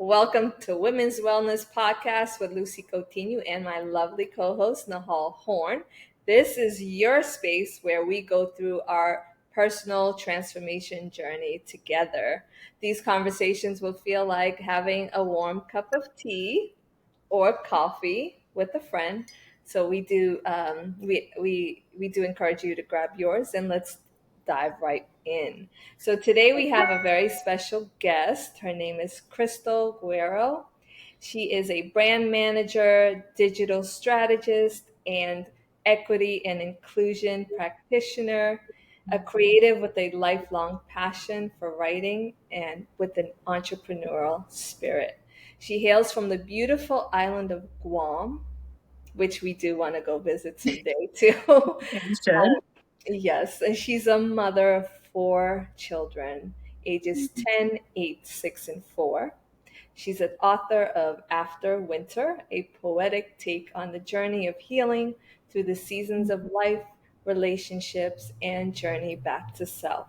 Welcome to Women's Wellness Podcast with Lucy Coutinho and my lovely co-host Nahal Horn. This is your space where we go through our personal transformation journey together. These conversations will feel like having a warm cup of tea or coffee with a friend. So we do encourage you to grab yours and let's dive right in. So today we have a very special guest. Her name is Crystal Guerrero. She is a brand manager, digital strategist, and equity and inclusion practitioner, a creative with a lifelong passion for writing and with an entrepreneurial spirit. She hails from the beautiful island of Guam, which we do want to go visit someday too. You should. Yes, and she's a mother of four children, ages 10, 8, 6, and 4. She's an author of After Winter, a poetic take on the journey of healing through the seasons of life, relationships, and journey back to self.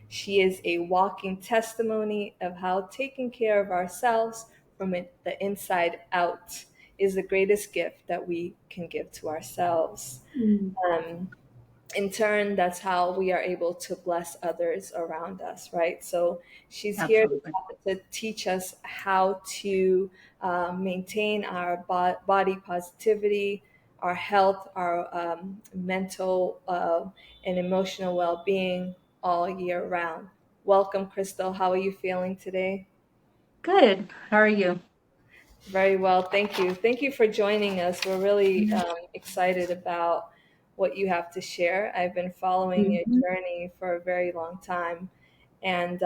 She is a walking testimony of how taking care of ourselves from the inside out is the greatest gift that we can give to ourselves. Um, in turn, that's how we are able to bless others around us, right? So she's here Absolutely. to teach us how to maintain our body positivity, our health, our mental and emotional well being all year round. Welcome, Crystal. How are you feeling today? Good. How are you? Very well, thank you. Thank you for joining us. We're really excited about what you have to share. I've been following your Mhm. journey for a very long time, and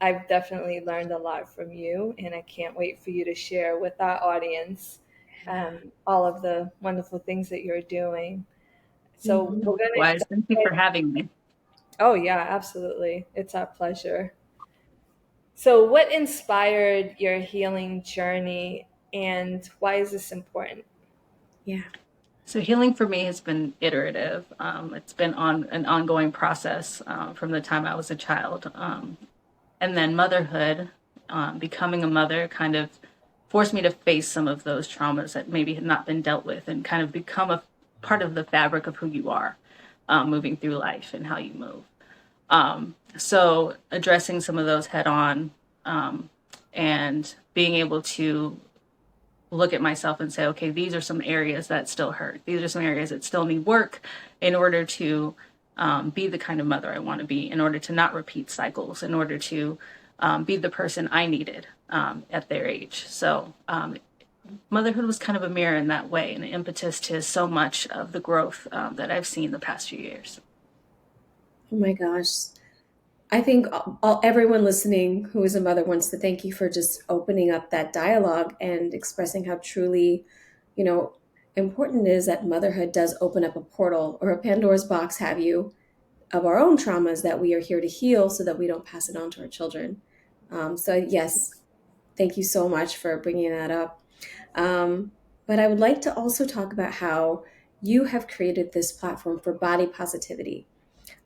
I've definitely learned a lot from you, and I can't wait for you to share with our audience all of the wonderful things that you're doing. So we're going to Likewise, thank you dive for right. having me. Oh, yeah, absolutely. It's our pleasure. So, what inspired your healing journey, and why is this important? Yeah. So healing for me has been iterative. It's been on an ongoing process from the time I was a child, and then motherhood, becoming a mother, kind of forced me to face some of those traumas that maybe had not been dealt with, and kind of become a part of the fabric of who you are, moving through life and how you move. So addressing some of those head on, and being able to look at myself and say, okay, these are some areas that still hurt. These are some areas that still need work in order to be the kind of mother I want to be, in order to not repeat cycles, in order to be the person I needed at their age. So motherhood was kind of a mirror in that way, and an impetus to so much of the growth that I've seen the past few years. Oh my gosh. I think everyone listening who is a mother wants to thank you for just opening up that dialogue and expressing how truly, you know, important it is that motherhood does open up a portal or a Pandora's box, have you, of our own traumas that we are here to heal so that we don't pass it on to our children. So, yes, thank you so much for bringing that up. But I would like to also talk about how you have created this platform for body positivity.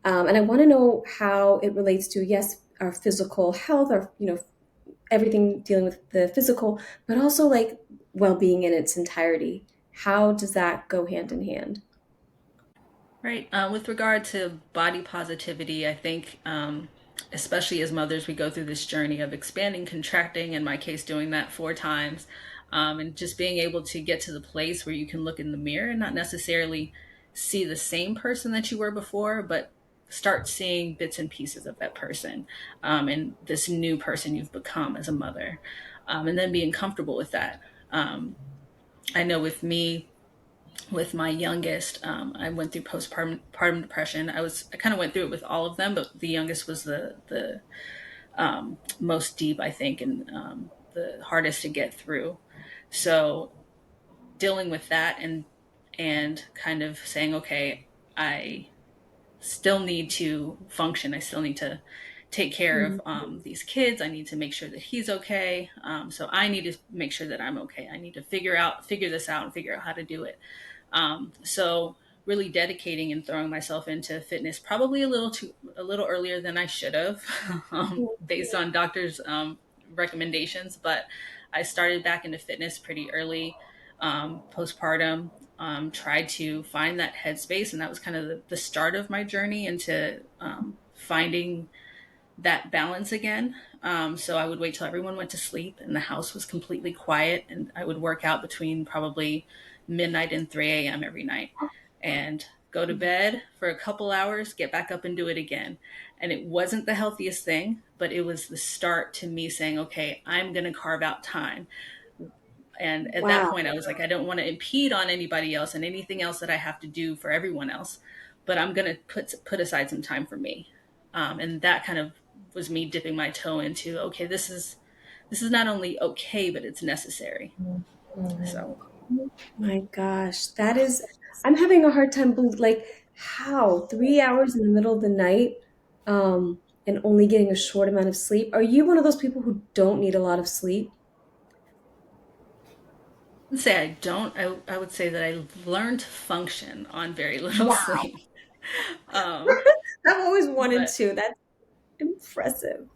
And I want to know how it relates to, yes, our physical health, our, everything dealing with the physical, but also like well-being in its entirety. How does that go hand in hand? Right. With regard to body positivity, I think, especially as mothers, we go through this journey of expanding, contracting, in my case, doing that 4 times, and just being able to get to the place where you can look in the mirror and not necessarily see the same person that you were before, but start seeing bits and pieces of that person, and this new person you've become as a mother, and then being comfortable with that. I know with me, with my youngest, I went through postpartum depression. I kind of went through it with all of them, but the youngest was the most deep, I think, and the hardest to get through. So dealing with that, and kind of saying, okay, I still need to function. I still need to take care of these kids. I need to make sure that he's okay. So I need to make sure that I'm okay. I need to figure this out and figure out how to do it. So really dedicating and throwing myself into fitness probably a little earlier than I should have, based on doctors' recommendations, but I started back into fitness pretty early, postpartum. Tried to find that headspace, and that was kind of the start of my journey into finding that balance again. So I would wait till everyone went to sleep and the house was completely quiet, and I would work out between probably midnight and 3 a.m. every night, and go to bed for a couple hours, get back up and do it again. And it wasn't the healthiest thing, but it was the start to me saying, okay, I'm going to carve out time. And at that Wow. point, I was like, I don't want to impede on anybody else and anything else that I have to do for everyone else, but I'm going to put aside some time for me. And that kind of was me dipping my toe into, okay, this is not only okay, but it's necessary. Mhm. So My gosh, that is, I'm having a hard time, like, how 3 hours in the middle of the night, and only getting a short amount of sleep? Are you one of those people who don't need a lot of sleep? I'd say I don't. I would say that I learned to function on very little Wow. sleep. Um, I've always wanted but to. That's impressive.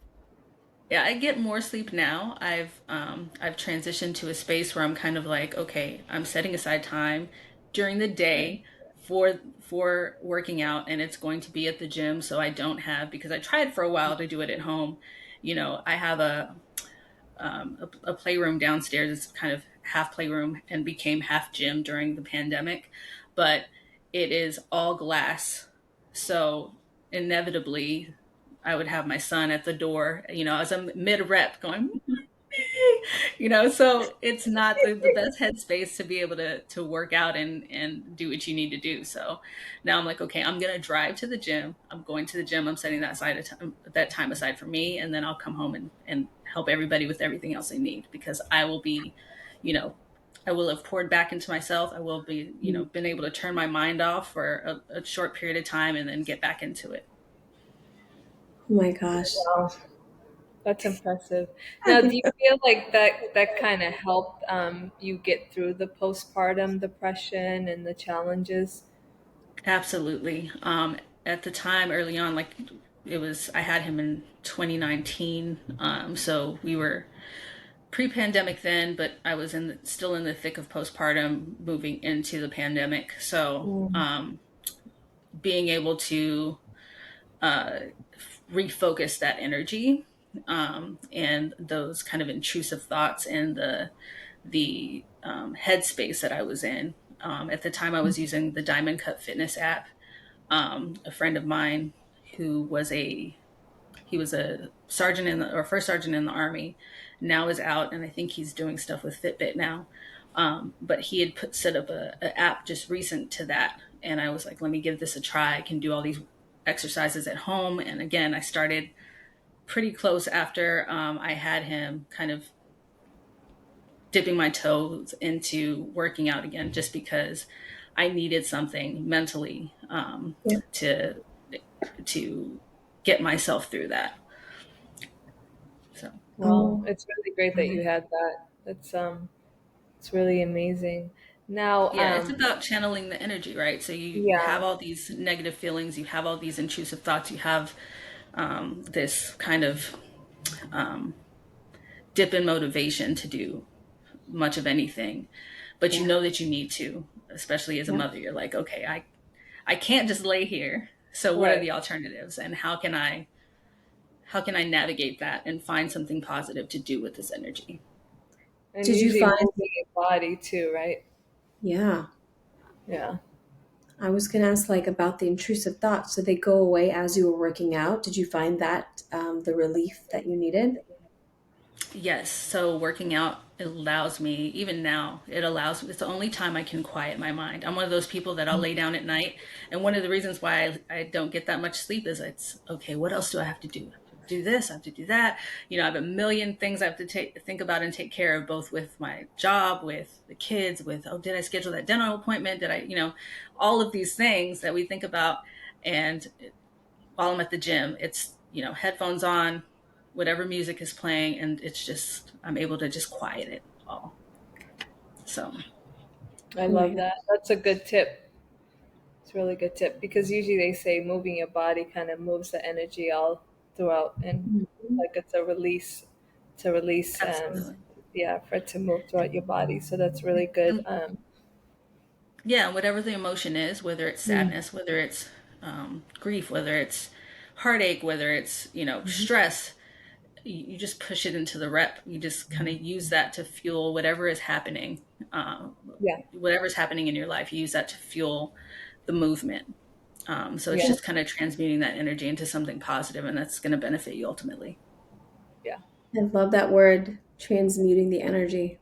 yeah, I get more sleep now. I've transitioned to a space where I'm kind of like, okay, I'm setting aside time during the day for working out, and it's going to be at the gym, so I don't have, because I tried for a while to do it at home. I have a playroom downstairs. It's kind of half playroom and became half gym during the pandemic, but it is all glass. So inevitably, I would have my son at the door, as a mid rep going, so it's not the best headspace to be able to work out and do what you need to do. So now I'm like, okay, I'm gonna drive to the gym. I'm going to the gym. I'm setting that time aside for me, and then I'll come home and help everybody with everything else they need, because I will be, you know, I will have poured back into myself. I will be, been able to turn my mind off for a short period of time and then get back into it. Oh my gosh. Wow, that's impressive. I Now, do think you feel like that kind of helped you get through the postpartum depression and the challenges? Absolutely. At the time, early on, like I had him in 2019. So we were pre-pandemic then, but I was still in the thick of postpartum, moving into the pandemic. So Mm, being able to uh, refocus that energy, and those kind of intrusive thoughts and the headspace that I was in. At the time, I was using the Diamond Cut Fitness app. A friend of mine who was a sergeant or first sergeant in the army, now is out, and I think he's doing stuff with Fitbit now. But he had set up a app just recent to that, and I was like, let me give this a try. I can do all these exercises at home, and again, I started pretty close after I had him, kind of dipping my toes into working out again, just because I needed something mentally, yeah. to to get myself through that. So Wow, Oh it's really great that my. you had that. It's really amazing. Now, yeah, it's about channeling the energy, right? So you have yeah, all these negative feelings, you have all these intrusive thoughts, you have this kind of dip in motivation to do much of anything, but you Yeah. know that you need to, especially as a Yeah. mother. You're like, okay, I can't just lay here. So what are right. the alternatives, and how can I navigate that and find something positive to do with this energy? And Did you usually find, moving your body too, right? yeah. Yeah. I was going to ask like about the intrusive thoughts. Did they go away as you were working out? Did you find that the relief that you needed? Yes. So working out allows me, even now, it's the only time I can quiet my mind. I'm one of those people that I'll lay down at night. And one of the reasons why I don't get that much sleep is it's okay, what else do I have to do? I have to do this, I have to do that. I have a million things I have to think about and take care of, both with my job, with the kids, with, oh, did I schedule that dental appointment? Did all of these things that we think about. And while I'm at the gym, it's, headphones on, whatever music is playing, and it's just, I'm able to just quiet it all. So, I Oh my love God. that. That's a good tip. It's a really good tip because usually they say moving your body kind of moves the energy all throughout and Mhm. like it's a release to release Absolutely. yeah, for it to move throughout your body. So that's really good. And yeah, whatever the emotion is, whether it's Mm. sadness, whether it's grief, whether it's heartache, whether it's, Mhm. stress, you just push it into the rep. You just kind of use that to fuel whatever is happening, uh, Yeah, whatever's happening in your life. You use that to fuel the movement. So it's yeah, just kind of transmuting that energy into something positive, and that's going to benefit you ultimately. yeah. I love that word, transmuting the energy.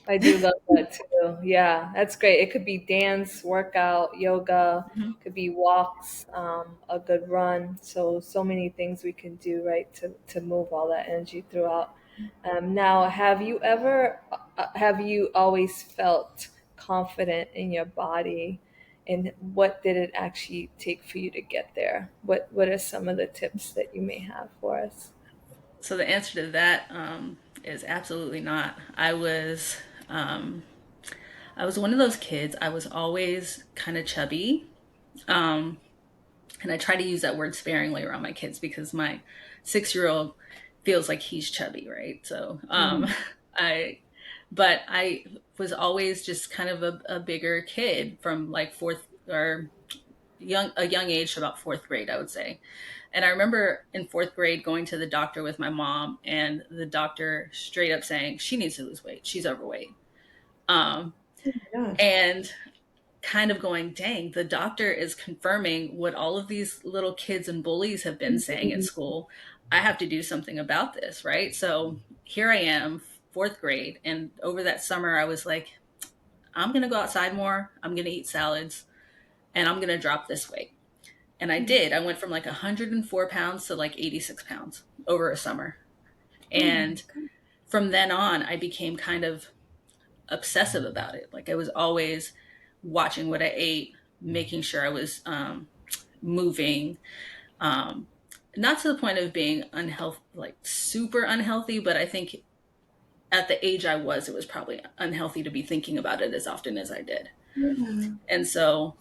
I do love that too. Yeah, that's great. It could be dance, workout, yoga, Mhm. could be walks, a good run. So many things we can do, right, to move all that energy throughout. Now, have you always felt confident in your body? And what did it actually take for you to get there? What are some of the tips that you may have for us? So the answer to that is absolutely not. Um, I was one of those kids. I was always kind of chubby. Um, and I try to use that word sparingly around my kids because my 6 year old feels like he's chubby, right? So, Mm. I, but I was always just kind of a bigger kid from like fourth or a young age to about fourth grade, I would say. And I remember in fourth grade going to the doctor with my mom, and the doctor straight up saying she needs to lose weight. She's overweight. Um, Oh my gosh. and kind of going, dang, the doctor is confirming what all of these little kids and bullies have been saying at Mhm. school. I have to do something about this, right? So here I am, fourth grade. And over that summer, I was like, I'm going to go outside more. I'm going to eat salads and I'm going to drop this weight. And I did. I went from like 104 pounds to like 86 pounds over a summer. Oh my And God. from then on, I became kind of obsessive about it. Like I was always watching what I ate, making sure I was moving. Um, Not to the point of being unhealthy, like super unhealthy, but I think at the age I was, it was probably unhealthy to be thinking about it as often as I did. Yeah. And so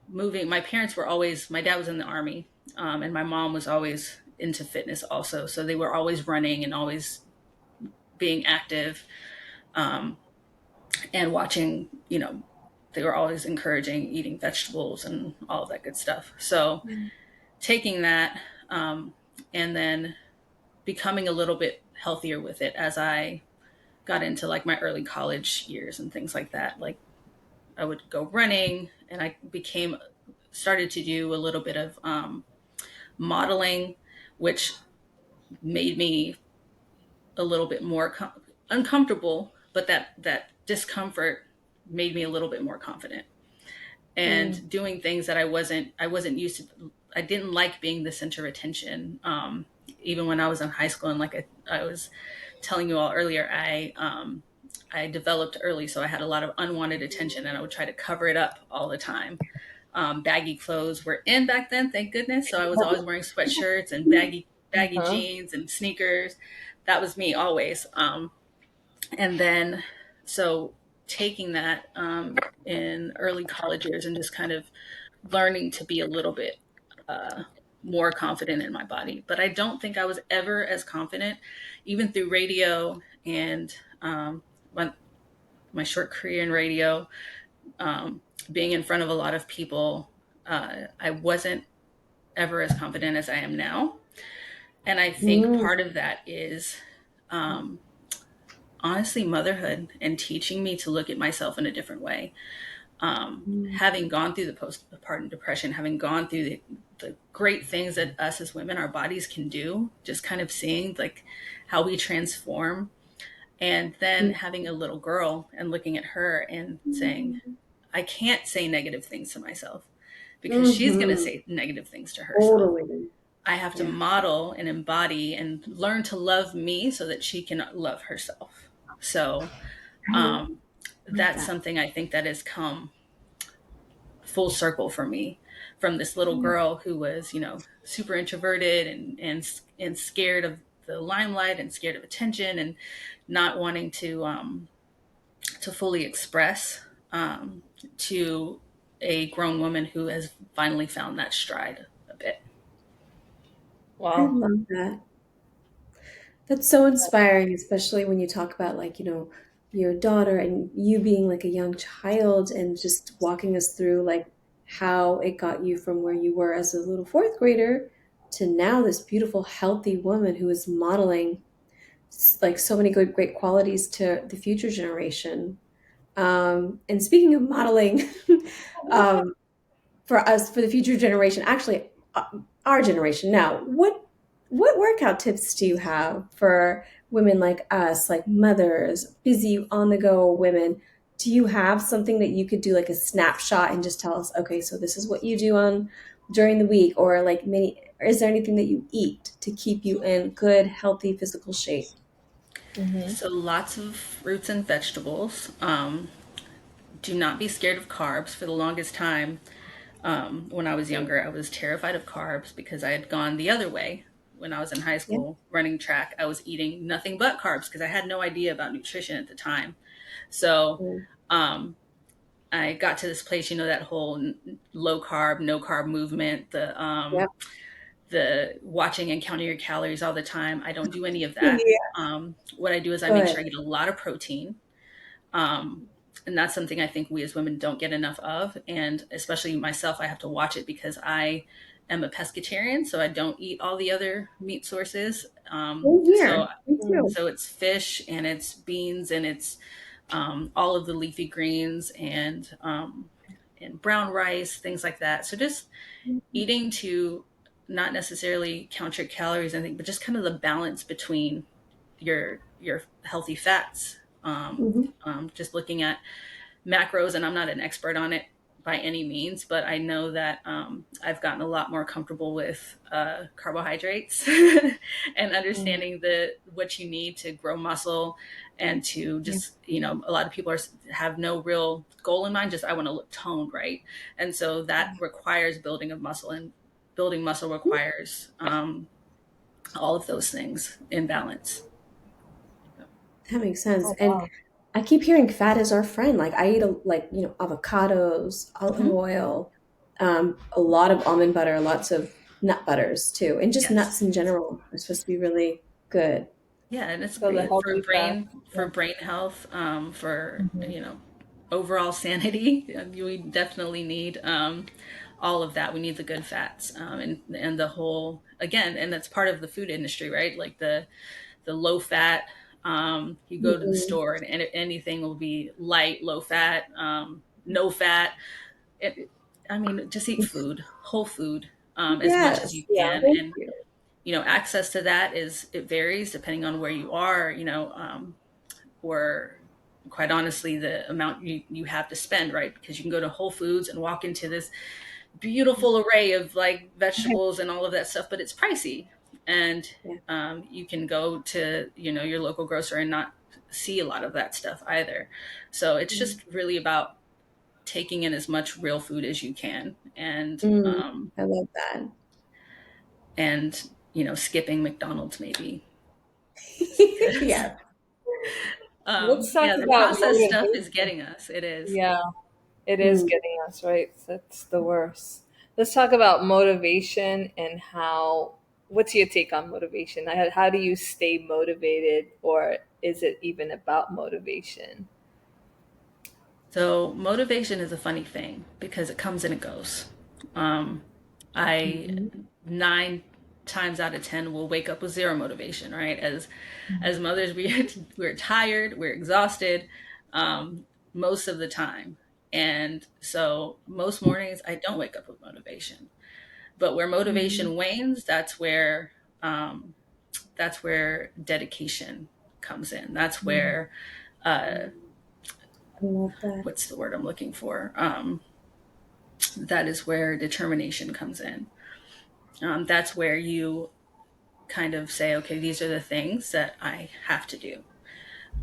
moving, my parents were always, my dad was in the army, and my mom was always into fitness also. So they were always running and always being active, um, and watching, they were always encouraging eating vegetables and all of that good stuff. So taking that, and then becoming a little bit healthier with it as I got into like my early college years and things like that. Like I would go running and I started to do a little bit of modeling, which made me a little bit more uncomfortable, but that discomfort made me a little bit more confident Mm. and doing things that I wasn't used to. I didn't like being the center of attention. Even when I was in high school, and like I was telling you all earlier, I developed early, so I had a lot of unwanted attention, and I would try to cover it up all the time. Baggy clothes were in back then, thank goodness. So I was always wearing sweatshirts and baggy Uh-huh. jeans and sneakers. That was me always. And then so taking that in early college years and just kind of learning to be a little bit uh, more confident in my body. But I don't think I was ever as confident, even through radio and my, my short career in radio, um, being in front of a lot of people. I wasn't ever as confident as I am now. And I think Mm. part of that is um, honestly motherhood and teaching me to look at myself in a different way. Mm. Having gone through the postpartum depression, having gone through the great things that us as women, our bodies can do, just kind of seeing like how we transform, and then having a little girl and looking at her and saying, Mm. I can't say negative things to myself because she's going to Mhm. say negative things to herself. Totally. I have to Yeah. model and embody and learn to love me so that she can love herself. So Right. um, Love that's that. something I think that has come full circle for me from this little girl who was, super introverted and scared of the limelight and scared of attention and not wanting to fully express, to a grown woman who has finally found that stride a bit. I Wow. love that. That's so inspiring, especially when you talk about like, your daughter and you being like a young child and just walking us through like how it got you from where you were as a little fourth grader to now this beautiful, healthy woman who is modeling like so many good, great qualities to the future generation. And speaking of modeling, um, for us, for the future generation, actually, our generation now, what workout tips do you have for women like us, like mothers, busy on the go women? Do you have something that you could do like a snapshot and just tell us, okay, so this is what you do on during the week, or like many, or is there anything that you eat to keep you in good, healthy physical shape? Mm-hmm. So lots of fruits and vegetables. Do not be scared of carbs. For the longest time, when I was younger, I was terrified of carbs because I had gone the other way. When I was in high Yeah. school running track, I was eating nothing but carbs because I had no idea about nutrition at the time. So Mm. um, I got to this place, that whole low carb, no carb movement, Yep. the watching and counting your calories all the time. I don't do any of that. Yeah. What I do is I make Good. sure I get a lot of protein. Um, and that's something I think we as women don't get enough of. And especially myself, I have to watch it because I am a pescatarian, so I don't eat all the other meat sources. Same So here. Me too. so it's fish and it's beans and it's all of the leafy greens and brown rice, things like that. So just eating to not necessarily count your calories, I think, but just kind of the balance between your healthy fats. Mhm. Just looking at macros, and I'm not an expert on it by any means, but I know that I've gotten a lot more comfortable with carbohydrates and Mm. understanding the what you need to grow muscle and to Yeah. just a lot of people have no real goal in mind, just I want to look toned, right? And so that requires building of muscle, and building muscle requires all of those things in balance. That makes sense. Oh And wow. I keep hearing fat is our friend. Like I eat like, avocados, olive Mhm. oil, a lot of almond butter, lots of nut butters too. And just Yes. nuts in general are supposed to be really good. Yeah, and it's So the great healthy fat. for Yeah. brain health, for Mm-hmm. overall sanity. We definitely need all of that. We need the good fats, and the whole again, and that's part of the food industry, right? Like the low fat. You go to the Mhm. store and anything will be light, low fat, no fat. It, I mean, just eat food, whole food, as much as you Yes. Yeah. can, Thank and you. access to that it varies depending on where you are, or quite honestly, the amount you have to spend, right? Because you can go to Whole Foods and walk into this beautiful array of like vegetables and all of that stuff, but it's pricey. And Yeah. you can go to, your local grocer and not see a lot of that stuff either. So it's Mm. just really about taking in as much real food as you can Mm. I love that. and skipping McDonald's maybe. Yeah. Let's talk Yeah, the about processed stuff is motivation. getting us. It is. Yeah, it is Mm. getting us, right? That's the worst. Let's talk about motivation and what's your take on motivation? How do you stay motivated, or is it even about motivation? So motivation is a funny thing because it comes and it goes. Um, I Mhm. 9 times out of 10 will wake up with zero motivation. Right? As mothers, we're tired, we're exhausted, most of the time, and so most mornings I don't wake up with motivation. But where Mhm. motivation wanes, um, that's where dedication comes in. That's Mm. where uh, I love that. what's the word I'm looking for? That is where determination comes in. That's where you kind of say, okay, these are the things that I have to do,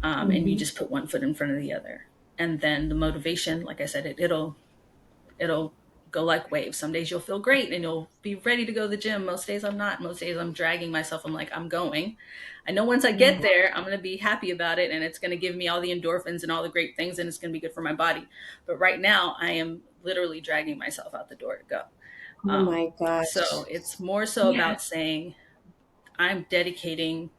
and you Mhm. just put one foot in front of the other. And then the motivation, like I said, it'll go like waves. Some days you'll feel great and you'll be ready to go to the gym. Most days I'm not. Most days I'm dragging myself. I'm like, I'm going. I know once I get Mm. there, I'm going to be happy about it and it's going to give me all the endorphins and all the great things and it's going to be good for my body. But right now, I am literally dragging myself out the door to go. Oh my So gosh. it's more so Yeah. about saying, I'm dedicating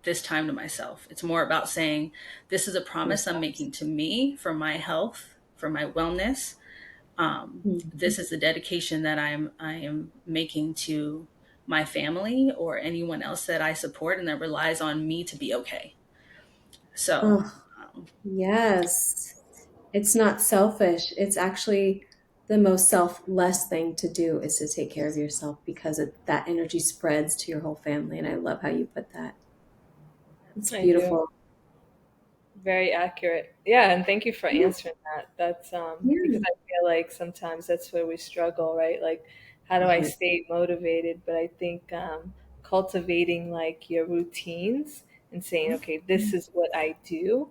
this time to myself. It's more about saying, this is a promise I'm Yourself. making to me for my health, for my wellness. Mhm. This is the dedication that I am making to my family or anyone else that I support and that relies on me to be okay. So, Oh, yes. It's not selfish. It's actually the most selfless thing to do is to take care of yourself because that energy spreads to your whole family. And I love how you put that. It's I do. beautiful. Very accurate. Yeah, and thank you for Yeah. answering that. That's because Yeah. I feel like sometimes that's where we struggle, right? Like, how do I 100. stay motivated? But I think cultivating like your routines and saying, okay, this is what I do.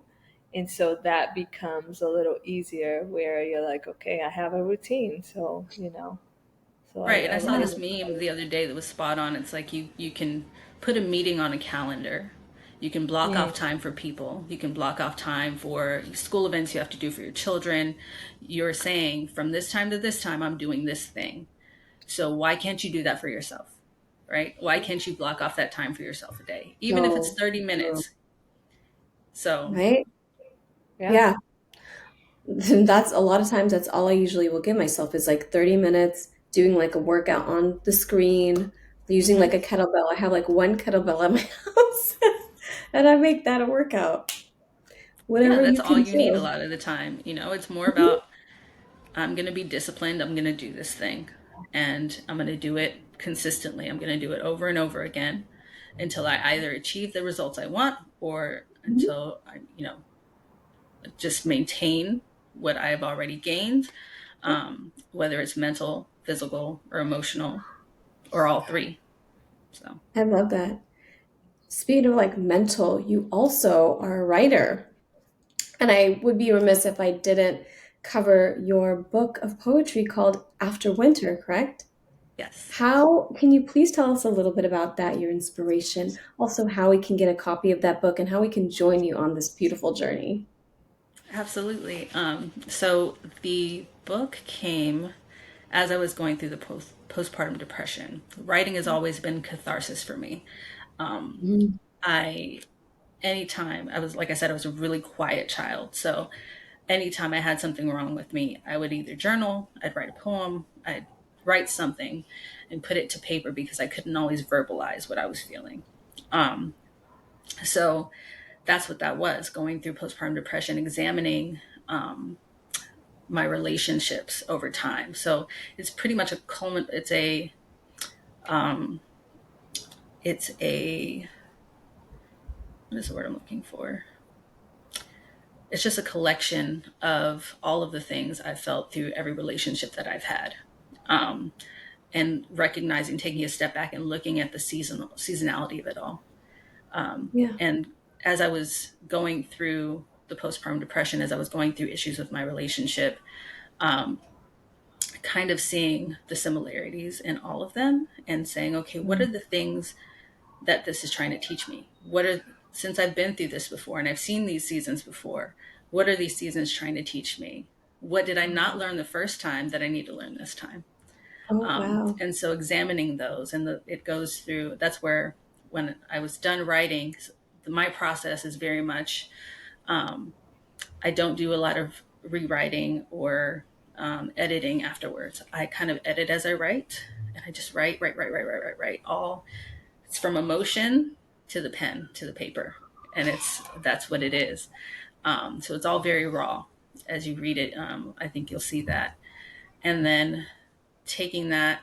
And so that becomes a little easier where you're like, okay, I have a routine. So, so right. And I I saw Yeah. this meme the other day that was spot on. It's like you can put a meeting on a calendar. You can block Mm, off time for people. You can block off time for school events you have to do for your children. You're saying, from this time to this time, I'm doing this thing. So why can't you do that for yourself? Right? Why can't you block off that time for yourself a day? Even if it's So 30 true. minutes. So, Right? yeah. Yeah. That's a lot of times that's all I usually will give myself is like 30 minutes doing like a workout on the screen, using Hmm. like a kettlebell. I have like one kettlebell at my house and I make that a workout. yeah, Whatever that's you all can you need a do. lot of the time. It's more Mhm. about, I'm going to be disciplined. I'm going to do this thing and I'm going to do it consistently. I'm going to do it over and over again until I either achieve the results I want or Mhm. until I, just maintain what I've already gained, whether it's mental, physical, or emotional, or all three. So, I love that. Speaking of like mental, you also are a writer. And I would be remiss if I didn't cover your book of poetry called After Winter, correct? yes. How can you please tell us a little bit about that, your inspiration, also how we can get a copy of that book and how we can join you on this beautiful journey? Absolutely. So the book came as I was going through the postpartum depression. Writing has always been catharsis for me. Um, Mhm. I anytime I was, like I said, I was a really quiet child. So anytime I had something wrong with me, I would either journal, I'd write a poem, I'd write something and put it to paper because I couldn't always verbalize what I was feeling. Um, so that's what that was, going through postpartum depression, examining um, my relationships over time. So it's pretty much um, it's a, what is the word I'm looking for? It's just a collection of all of the things I've felt through every relationship that I've had. Um, and recognizing, taking a step back and looking at the seasonality of it all. Yeah. And as I was going through the postpartum depression, as I was going through issues with my relationship, um, kind of seeing the similarities in all of them and saying, okay, what are Mm. the things that this is trying to teach me? Since I've been through this before and I've seen these seasons before, what are these seasons trying to teach me? What did I not learn the first time that I need to learn this time? Oh, wow. And so examining those, and it goes through, that's where, when I was done writing, my process is very much, um, I don't do a lot of rewriting or editing afterwards. I kind of edit as I write, and I just write, write, write, write, write, write, write. All it's from emotion to the pen to the paper, and that's what it is. So it's all very raw as you read it. I think you'll see that, and then taking that,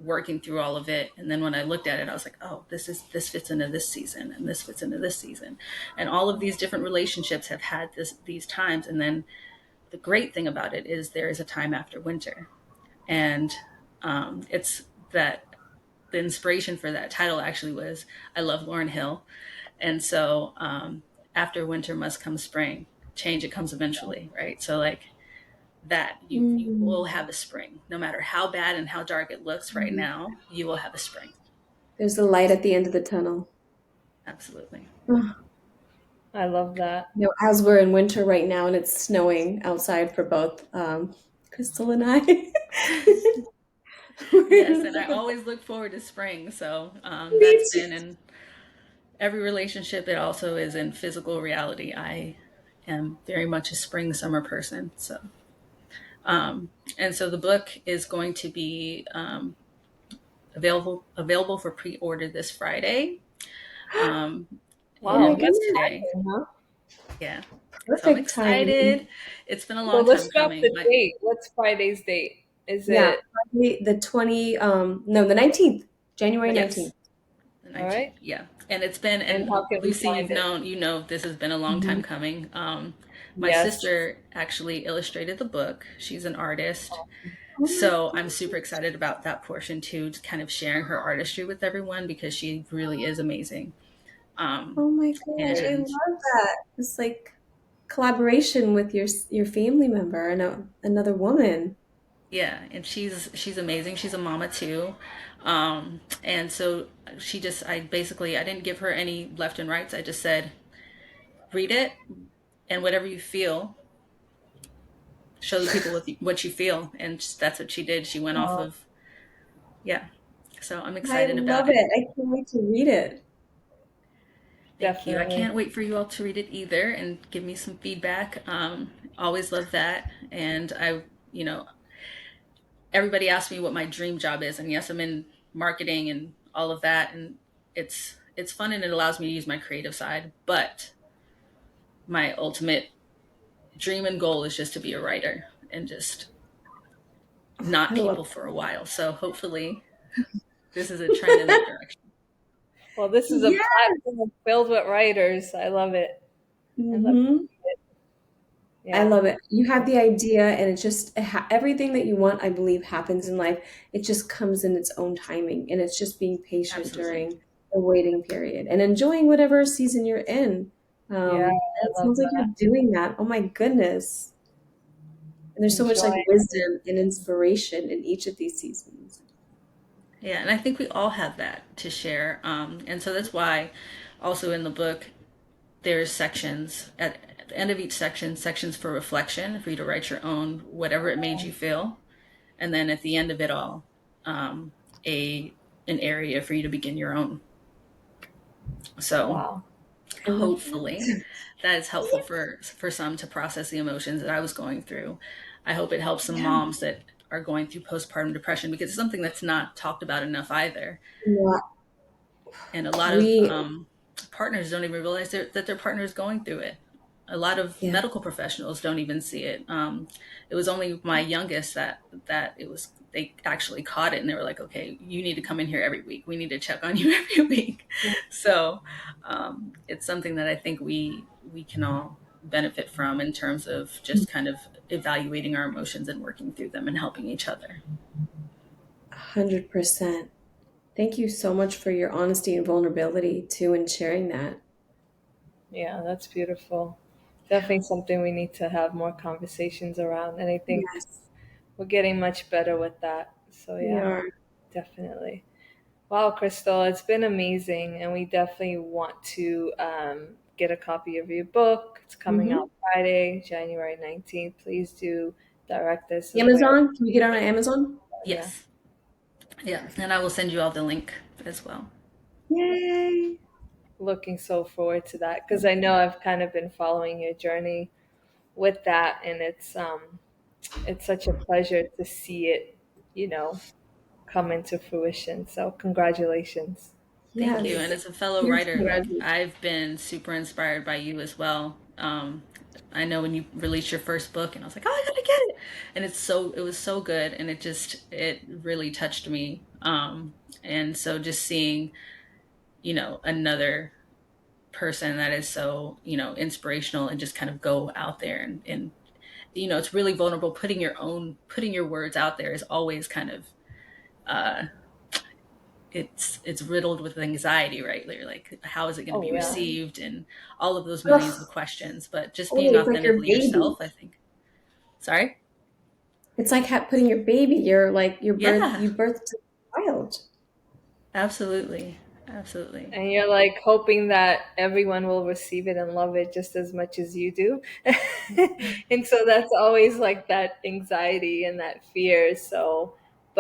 working through all of it, and then when I looked at it, I was like, oh, this fits into this season, and this fits into this season, and all of these different relationships have had these times, and then the great thing about it is there is a time after winter. And it's that the inspiration for that title actually was, I love Lauryn Hill. And so after winter must come spring. Change, it comes eventually, right? So like that, you will Mm. have a spring. No matter how bad and how dark it looks right Mhm. now, you will have a spring. There's a light at the end of the tunnel. Absolutely. Oh, I love that. as we're in winter right now and it's snowing outside for both Crystal and I. We're in Yes, the and I thick of always look forward to spring. So it. that's been, and every relationship, it also is in physical reality. I am very much a spring summer person. And so the book is going to be available for pre-order this Friday. Um, Oh Wow, my and that's goodness. today, timing, huh? yeah. So I'm Perfect timing. excited. It's been a long Well, time let's drop coming. the date. What's Friday's date? Is Yeah, it Friday the 20 no, the 19th, January 19th. Yes, the all 19th. right? Yeah, and it's been, And and how can we Lucy, find it? this has been a long time Mhm. coming. My Yes. sister actually illustrated the book. She's an artist. Oh my So I'm super gosh. excited about that portion too, to kind of sharing her artistry with everyone because she really is amazing. Um, Oh my gosh, I and love that. It's like collaboration with your family member and another woman. yeah, and she's amazing. She's a mama too. And so I didn't give her any left and rights. I just said, read it, and whatever you feel, show the people what you feel. And that's what she did. She went off Oh, of, yeah. So I'm I excited love about it. it. I can't wait to read it. Thank you. I definitely. can't wait for you all to read it either and give me some feedback. Always love that. And everybody asks me what my dream job is. And yes, I'm in marketing and all of that. And it's fun and it allows me to use my creative side. But my ultimate dream and goal is just to be a writer and just not I love people for a while. So hopefully this is a trend in that direction. Well, this is a Yeah. platform filled with writers. I love it. I love Hmm. it. I Yeah, love it. You have the idea, and it's just everything that you want, I believe, happens in life. It just comes in its own timing, and it's just being patient Absolutely. during the waiting period and enjoying whatever season you're in. yeah, And it I love sounds like you're that. doing that. Oh my goodness. And there's so much like Enjoy. wisdom and inspiration in each of these seasons. Yeah, and I think we all have that to share. And so that's why also in the book there's sections at the end of each section, sections for reflection, for you to write your own whatever it made you feel, and then at the end of it all, um, a an area for you to begin your own. So Wow. I love hopefully that is helpful for some to process the emotions that I was going through. I hope it helps some yeah. moms that are going through postpartum depression because it's something that's not talked about enough either. Yeah. And a lot of We, partners don't even realize that their partner is going through it. A lot of yeah. medical professionals don't even see it. It was only my youngest that they actually caught it and they were like, okay, you need to come in here every week. We need to check on you every week. So it's something that I think we can all benefit from in terms of just kind of evaluating our emotions and working through them and helping each other. 100%. Thank you so much for your honesty and vulnerability too in sharing that. Yeah, that's beautiful. Definitely something we need to have more conversations around. And I think Yes, we're getting much better with that. So, we yeah, are. definitely. Wow, Crystal, it's been amazing. And we definitely want to get a copy of your book. It's coming Hmm. out Friday, January 19th. Please do direct us of where. Amazon? Can we get on Amazon? Yeah. Yes. Yeah. And I will send you all the link as well. Yay! Looking so forward to that because I know I've kind of been following your journey with that, and it's such a pleasure to see it, you know, come into fruition. So congratulations. Thank you. And Yes. as a fellow Huge writer, like congratulations. I've been super inspired by you as well. I know when you released your first book, and I was like, oh, I gotta get it. And it was so good, and it really touched me. And so just seeing, another person that is so, inspirational and just kind of go out there and it's really vulnerable. Putting your words out there is always kind of, uh, it's riddled with anxiety, right? You're like, how is it going to be Oh yeah. received, and all of those millions of Ugh. questions. But just Oh, being it's like your authentically baby. yourself, I think. Sorry. It's like putting your baby, Yeah, you birthed a child. absolutely, absolutely. And you're like hoping that everyone will receive it and love it just as much as you do. And so that's always like that anxiety and that fear. So,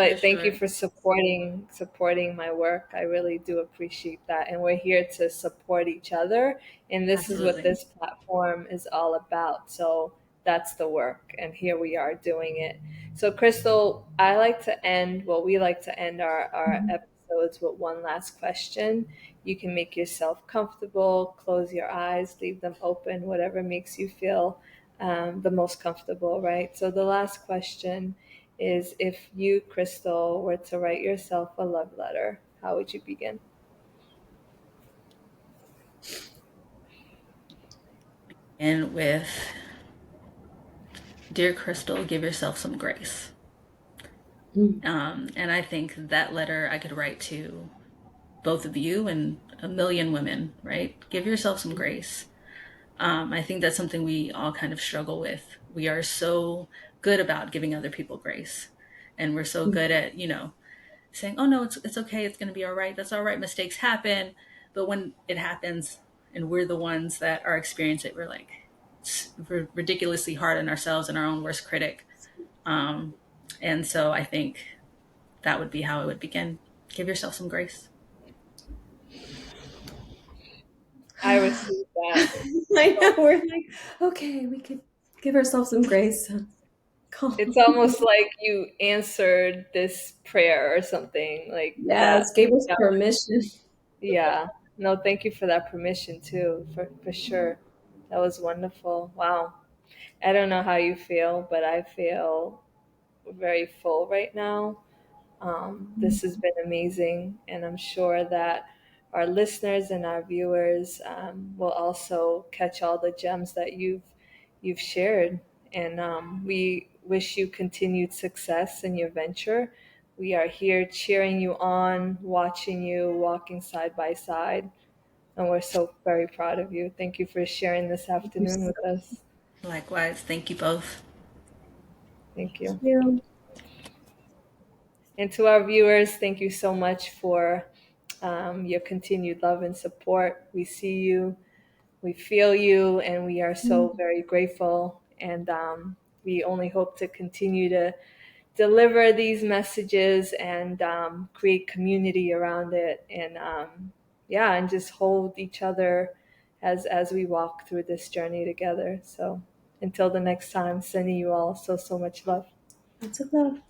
For But thank you sure. for supporting my work. I really do appreciate that. And we're here to support each other. And this is what Absolutely. this platform is all about. So that's the work. And here we are doing it. So Crystal, we like to end our Mhm. episodes with one last question. You can make yourself comfortable, close your eyes, leave them open, whatever makes you feel the most comfortable, right? So the last question is, if you, Crystal, were to write yourself a love letter, how would you begin? And with Dear Crystal, give yourself some grace. Mm. And I think that letter I could write to both of you and a million women, right? Give yourself some grace. I think that's something we all kind of struggle with. We are so good about giving other people grace. And we're so good at, saying, oh no, it's okay. It's going to be all right. That's all right. Mistakes happen. But when it happens and we're the ones that are experiencing it, we're like, we're ridiculously hard on ourselves and our own worst critic. Um, and so I think that would be how it would begin. Give yourself some grace. I received that. I know, we're like, okay, we could give ourselves some grace. It's Calm. almost like you answered this prayer or something like that. Yes, gave us Yeah. permission. Yeah. No, thank you for that permission too, for sure. That was wonderful. Wow. I don't know how you feel, but I feel very full right now. This has been amazing, and I'm sure that our listeners and our viewers will also catch all the gems that you've shared. And we wish you continued success in your venture. We are here cheering you on, watching you, walking side by side, and we're so very proud of you. Thank you for sharing this Thank you afternoon so with us. Likewise, thank you both. Thank you. much. And to our viewers, thank you so much for your continued love and support. We see you, we feel you, and we are so very grateful. And we only hope to continue to deliver these messages and create community around it. And yeah, and just hold each other as we walk through this journey together. So until the next time, sending you all so much love. Lots of love.